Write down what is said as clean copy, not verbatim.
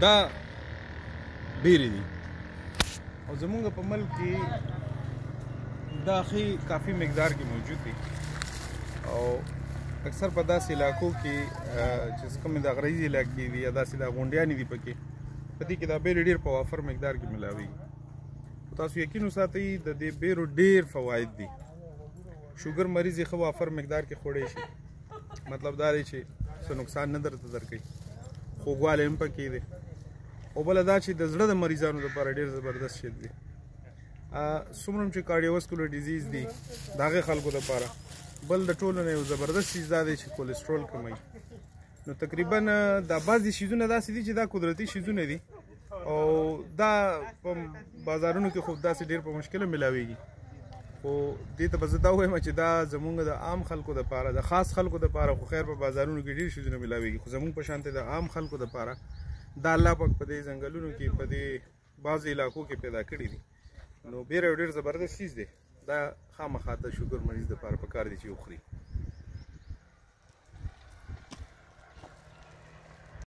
دا بیرې دي او زمونږ په ملک کې دا کافي مقدار کې موجود دي او اکثر په داسې علاقو کې چې کومې د غريزي علاقې دي یا داسې د غونډیانې دي په دې کې دا بیرې ډېر په وافر مقدار کې ملاوي. تاسو یقین وساتئ د دې بیرو ډېر فواید دي. شوګر مریض یې ښه وافر مقدار کې خوړی شي، مطلب دا دی چې څه نقصان نه درته درکوي، خوږوالی هم پکې دی. او بله دا چې د زړه د مریضانو لپاره ډېر زبردست شی دی. څومره چې کارډیوواسکولر ډیزیز دي د هغې خلکو دپاره بل د ټولو نه یو زبردست چیز دا دی چې کولسټرول کموي. نو تقریبا دا بعضې شیزونه داسې دي چې دا قدرتي شیزونه دي او دا په بازارونو کې خو داسې ډېر په مشکله ملاویږي، خو دې ته به زه دا ووایم چې دا زمونږ د عام خلکو دپاره د خاص خلکو دپاره خو خیر په بازارونو کې ډېر شیزونه ملاویږي، خو زمونږ په شانته د عام خلکو دپاره دا الله پاک په دې ځنګلونو کې په دې بعضو علاقو کې پیدا کړي دي. نو بیره یو ډېر زبردست چیز دی. دا خامخا د شوګر مریض دپاره پکار دی چې وخوري.